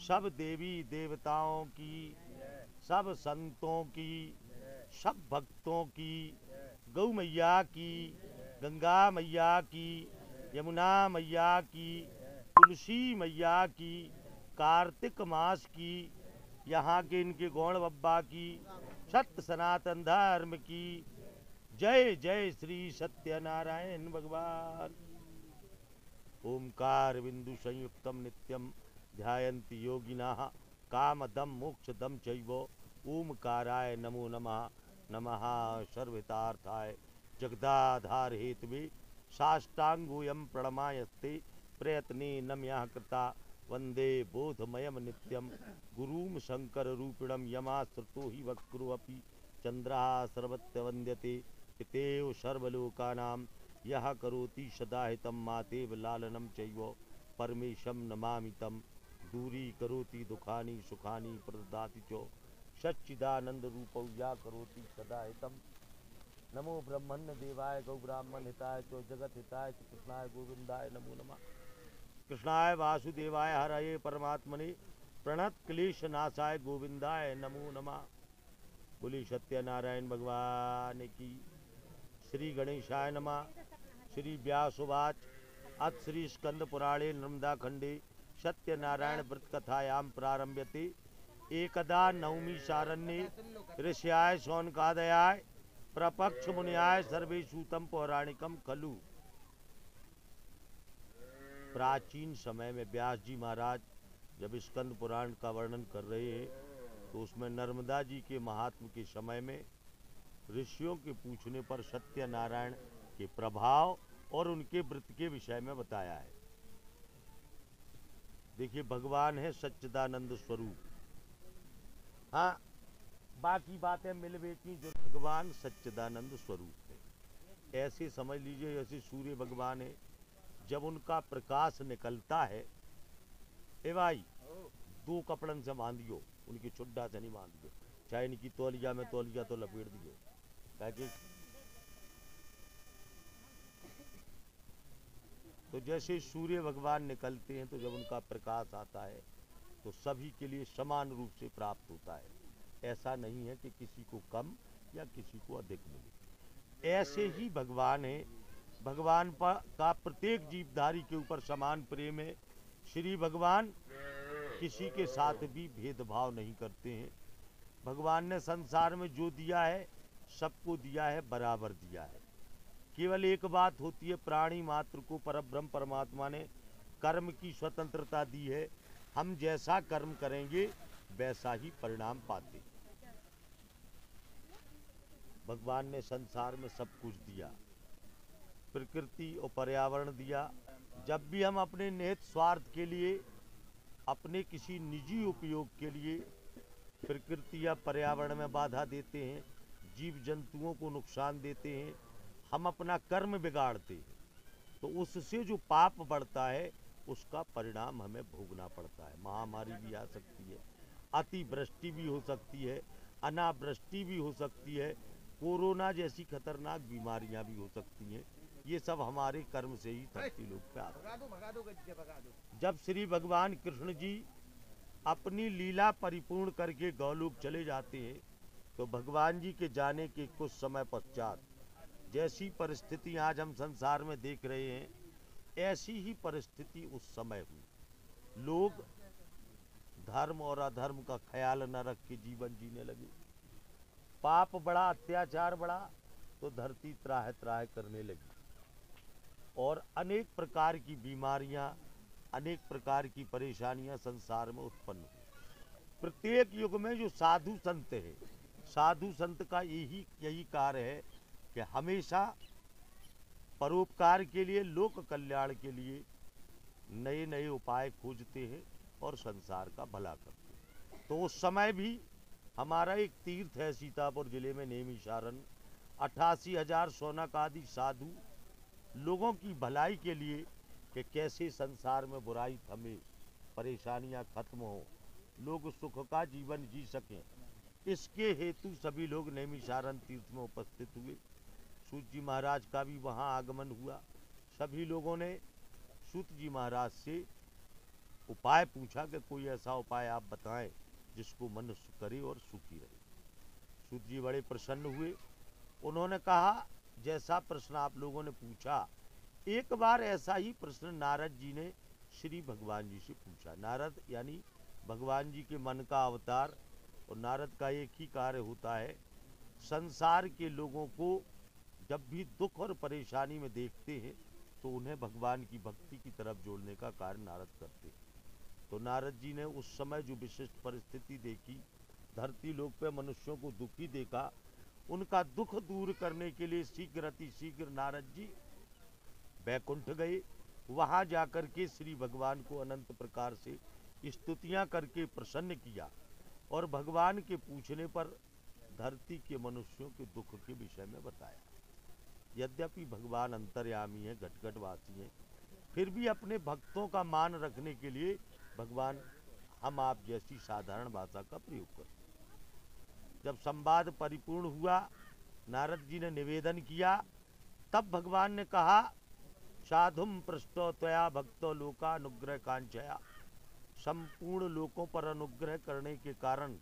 सब देवी देवताओं की, सब संतों की, सब भक्तों की, गौ मैया की, गंगा मैया की, यमुना मैया की, तुलसी मैया की, कार्तिक मास की, यहाँ के इनके गौण बब्बा की, सत्य सनातन धर्म की जय जय श्री सत्यनारायण भगवान। ओमकार बिंदु संयुक्तम नित्यम ध्यायन्ति योगिनः कामदम मोक्षदम चैव ओमकाराय नमो नमः। नमः सर्वहितार्थाय जगदाधार हेतवे साष्टांगोऽयं प्रणमायस्ते प्रयत्ने नम्यः कृता वंदे बोधमयम नित्यम गुरुम शंकर रूपिणम यमाश्रितो हि वक्रोऽपि चंद्रः सर्वत्र वन्द्यते पितेव सर्वलोकानां यह करोति सदा हितं मातेव लालनं चैव परमेशं नमामि तं दूरी करोति दुखानि सुखानि प्रददाति च सच्चिदानंद रूपौ या करोति सदा हितं। नमो ब्रह्मण्य देवाय गौ ब्राह्मण हिताय च जगत हिताय च कृष्णाय गोविंदाय नमो नमः। कृष्णाय वासुदेवाय हरये परमात्मने प्रणत क्लेश नाशाय गोविंदाय नमो नमः। बोली सत्यनारायण भगवान की। श्री गणेशाय नमः। श्री व्यासुवाच अथ श्री स्कंद पुराणे नर्मदा खंडे सत्यनारायण व्रत कथायां प्रारंभ्यते एकदा नवमी सारण्ये ऋष्याय शौनकादयाय प्रपक्ष मुनियाय सर्वे सूतम पौराणिकम खलु। प्राचीन समय में व्यास जी महाराज जब स्कंद पुराण का वर्णन कर रहे हैं तो उसमें नर्मदा जी के महात्म के समय में ऋषियों के पूछने पर सत्यनारायण के प्रभाव और उनके व्रत के विषय में बताया है। देखिए भगवान है सच्चिदानंद स्वरूप। हाँ, बाकी बातें मिल बेची जो भगवान सच्चिदानंद स्वरूप है। ऐसे समझ लीजिए जैसे सूर्य भगवान है, जब उनका प्रकाश निकलता है ए भाई दो कपड़न से बांधियो, उनकी चुड्डा से नहीं बांधियो, चाहे इनकी तौलिया में तौलिया तो लपेट दियो ताकि तो जैसे सूर्य भगवान निकलते हैं तो जब उनका प्रकाश आता है तो सभी के लिए समान रूप से प्राप्त होता है। ऐसा नहीं है कि किसी को कम या किसी को अधिक मिले। ऐसे ही भगवान है, भगवान का प्रत्येक जीवधारी के ऊपर समान प्रेम है। श्री भगवान किसी के साथ भी भेदभाव नहीं करते हैं। भगवान ने संसार में जो दिया है सबको दिया है, बराबर दिया है। केवल एक बात होती है, प्राणी मात्र को परब्रह्म परमात्मा ने कर्म की स्वतंत्रता दी है। हम जैसा कर्म करेंगे वैसा ही परिणाम पाते। भगवान ने संसार में सब कुछ दिया, प्रकृति और पर्यावरण दिया। जब भी हम अपने निहित स्वार्थ के लिए, अपने किसी निजी उपयोग के लिए प्रकृति या पर्यावरण में बाधा देते हैं, जीव जंतुओं को नुकसान देते हैं, हम अपना कर्म बिगाड़ते हैं, तो उससे जो पाप बढ़ता है उसका परिणाम हमें भोगना पड़ता है। महामारी भी आ सकती है, अतिवृष्टि भी हो सकती है, अनावृष्टि भी हो सकती है, कोरोना जैसी खतरनाक बीमारियां भी हो सकती हैं। ये सब हमारे कर्म से ही धरती लोग पे आते। जब श्री भगवान कृष्ण जी अपनी लीला परिपूर्ण करके गौलोक चले जाते हैं तो भगवान जी के जाने के कुछ समय पश्चात जैसी परिस्थिति आज हम संसार में देख रहे हैं, ऐसी ही परिस्थिति उस समय हुई। लोग धर्म और अधर्म का ख्याल न रख के जीवन जीने लगे। पाप बढ़ा, अत्याचार बढ़ा तो धरती त्राह त्राह करने लगी और अनेक प्रकार की बीमारियां, अनेक प्रकार की परेशानियां संसार में उत्पन्न हुई। प्रत्येक युग में जो साधु संत है, साधु संत का यही कार्य है कि हमेशा परोपकार के लिए, लोक कल्याण के लिए नए नए उपाय खोजते हैं और संसार का भला करते हैं। तो उस समय भी हमारा एक तीर्थ है सीतापुर जिले में नेमिशारण, 88,000 शौनक आदि साधु लोगों की भलाई के लिए कि कैसे संसार में बुराई थमे, परेशानियां खत्म हो, लोग सुख का जीवन जी सकें, इसके हेतु सभी लोग नेमिशारण तीर्थ में उपस्थित हुए। सूत जी महाराज का भी वहाँ आगमन हुआ। सभी लोगों ने सूत जी महाराज से उपाय पूछा कि कोई ऐसा उपाय आप बताएं जिसको मनुष्य करे और सुखी रहे। सूत जी बड़े प्रसन्न हुए। उन्होंने कहा जैसा प्रश्न आप लोगों ने पूछा, एक बार ऐसा ही प्रश्न नारद जी ने श्री भगवान जी से पूछा। नारद यानी भगवान जी के मन का अवतार, और नारद का एक ही कार्य होता है, संसार के लोगों को जब भी दुख और परेशानी में देखते हैं तो उन्हें भगवान की भक्ति की तरफ जोड़ने का कार्य नारद करते हैं। तो नारद जी ने उस समय जो विशिष्ट परिस्थिति देखी, धरती लोक पे मनुष्यों को दुखी देखा, उनका दुख दूर करने के लिए शीघ्र अति शीघ्र नारद जी बैकुंठ गए। वहां जाकर के श्री भगवान को अनंत प्रकार से स्तुतियां करके प्रसन्न किया, और भगवान के पूछने पर धरती के मनुष्यों के दुख के विषय में बताया। यद्यपि भगवान अंतर्यामी है, घटघटवासी हैं, फिर भी अपने भक्तों का मान रखने के लिए भगवान हम आप जैसी साधारण भाषा का प्रयोग करते। जब संवाद परिपूर्ण हुआ, नारद जी ने निवेदन किया, तब भगवान ने कहा, साधुम पृष्ठो त्वया भक्तो लोकानुग्रह कांक्षया। संपूर्ण लोकों पर अनुग्रह करने के कारण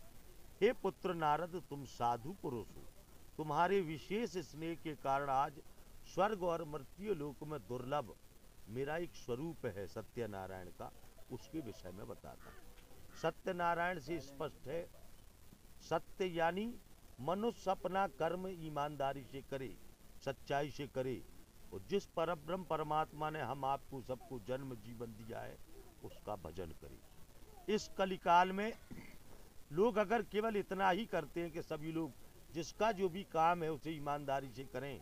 हे पुत्र नारद, तुम साधु पुरुष हो। तुम्हारे विशेष स्नेह के कारण आज स्वर्ग और मर्त्य लोक में दुर्लभ मेरा एक स्वरूप है सत्यनारायण का, उसके विषय में बताता हूं। सत्यनारायण से स्पष्ट है, सत्य यानी मनुष्य अपना कर्म ईमानदारी से करे, सच्चाई से करे, और जिस परब्रह्म परमात्मा ने हम आपको सबको जन्म जीवन दिया है उसका भजन करे। इस कलिकाल में लोग अगर केवल इतना ही करते हैं कि सभी लोग जिसका जो भी काम है उसे ईमानदारी से करें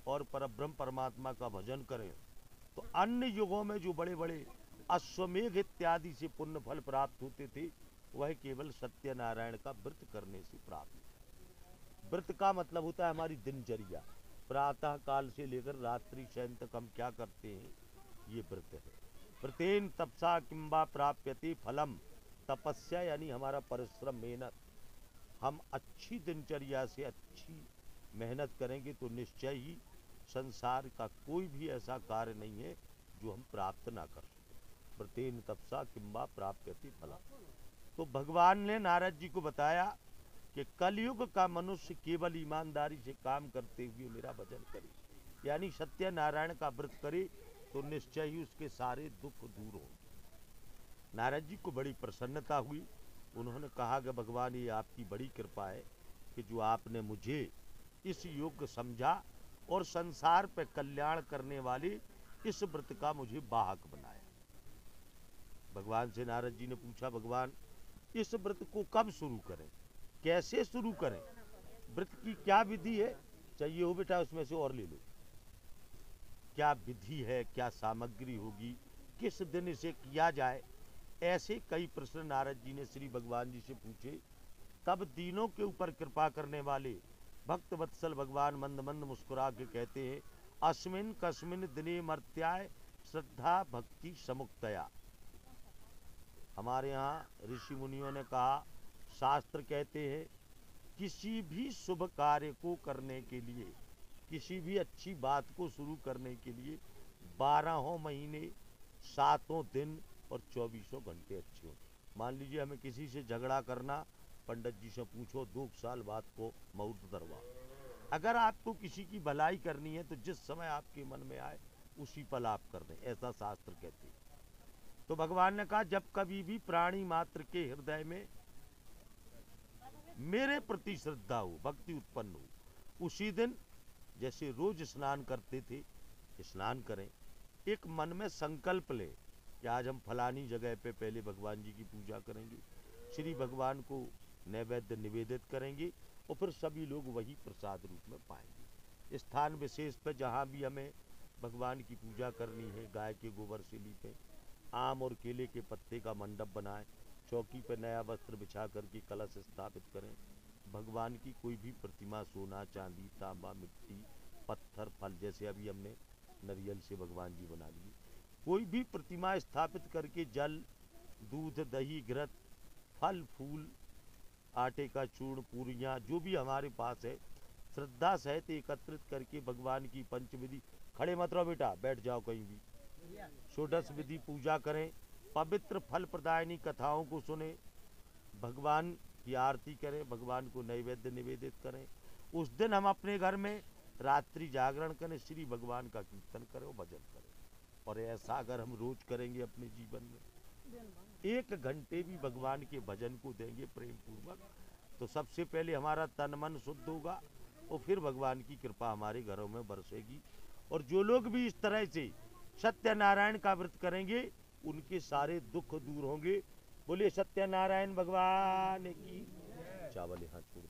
और परब्रह्म परमात्मा का भजन करें, तो अन्य युगों में जो बड़े बड़े अश्वमेघ इत्यादि से पुण्य फल प्राप्त होते थे, वह केवल सत्यनारायण का व्रत करने से प्राप्त होता। व्रत का मतलब होता है हमारी दिनचर्या, प्रातः काल से लेकर रात्रि शयन तक हम क्या करते हैं, ये व्रत है। व्रतेन तपसा किंबा प्राप्यते फलम, तपस्या यानी हमारा परिश्रम, मेहनत। हम अच्छी दिनचर्या से अच्छी मेहनत करेंगे तो निश्चय ही संसार का कोई भी ऐसा कार्य नहीं है जो हम प्राप्त ना कर सकें। व्रतेन तपसा किंबा प्राप्यते फलम। तो भगवान ने नारद जी को बताया कि कलयुग का मनुष्य केवल ईमानदारी से काम करते हुए मेरा भजन करे, यानी सत्यनारायण का व्रत करे, तो निश्चय ही उसके सारे दुख दूर होंगे। नारद जी को बड़ी प्रसन्नता हुई। उन्होंने कहा कि भगवान, ये आपकी बड़ी कृपा है कि जो आपने मुझे इस योग्य समझा और संसार पे कल्याण करने वाले इस व्रत का मुझे वाहक बनाया। भगवान से नारद जी ने पूछा, भगवान इस व्रत को कब शुरू करें, कैसे शुरू करें, व्रत की क्या विधि है? चाहिए हो बेटा उसमें से और ले लो। क्या विधि है, क्या सामग्री होगी, किस दिन इसे किया जाए, ऐसे कई प्रश्न नारद जी ने श्री भगवान जी से पूछे। तब दीनों के ऊपर कृपा करने वाले भक्त वत्सल भगवान मंद मंद मुस्कुरा के कहते हैं, अस्मिन कस्मिन दिने मर्त्याय श्रद्धा भक्ति समुक्तया। हमारे यहाँ ऋषि मुनियों ने कहा, शास्त्र कहते हैं किसी भी शुभ कार्य को करने के लिए, किसी भी अच्छी बात को शुरू करने के लिए 12 महीने 7 दिन और 24 घंटे अच्छे हो। मान लीजिए हमें किसी से झगड़ा करना, पंडित जी से पूछो 2 साल बाद को मुहूर्त धरवा। अगर आपको किसी की भलाई करनी है तो जिस समय आपके मन में आए उसी पल आप कर दें, ऐसा शास्त्र कहते हैं। तो भगवान ने कहा, जब कभी भी प्राणी मात्र के हृदय में मेरे प्रति श्रद्धा हो, भक्ति उत्पन्न हो, उसी दिन जैसे रोज स्नान करते थे स्नान करें। एक मन में संकल्प ले कि आज हम फलानी जगह पे पहले भगवान जी की पूजा करेंगे, श्री भगवान को नैवेद्य निवेदित करेंगे और फिर सभी लोग वही प्रसाद रूप में पाएंगे। स्थान विशेष पे जहाँ भी हमें भगवान की पूजा करनी है, गाय के गोबर से लीपें, आम और केले के पत्ते का मंडप बनाएं, चौकी पर नया वस्त्र बिछा करके कलश स्थापित करें। भगवान की कोई भी प्रतिमा, सोना चांदी तांबा मिट्टी पत्थर फल, जैसे अभी हमने नारियल से भगवान जी बना लिए, कोई भी प्रतिमा स्थापित करके जल दूध दही घृत फल फूल आटे का चूर्ण पूरियाँ जो भी हमारे पास है श्रद्धा सहित एकत्रित करके भगवान की पंचविधि, खड़े मत रहो बेटा, बैठ जाओ कहीं भी, षोडश विधि पूजा करें। पवित्र फल प्रदायनी कथाओं को सुने, भगवान की आरती करें, भगवान को नैवेद्य निवेदित करें। उस दिन हम अपने घर में रात्रि जागरण करें, श्री भगवान का कीर्तन करें और भजन करें। और ऐसा अगर हम रोज करेंगे अपने जीवन में, 1 घंटे भी भगवान के भजन को देंगे प्रेम पूर्वक, तो सबसे पहले हमारा तन मन शुद्ध होगा और फिर भगवान की कृपा हमारे घरों में बरसेगी। और जो लोग भी इस तरह से सत्यनारायण का व्रत करेंगे उनके सारे दुख दूर होंगे। बोलिए सत्यनारायण भगवान की। चावल यहाँ छोड़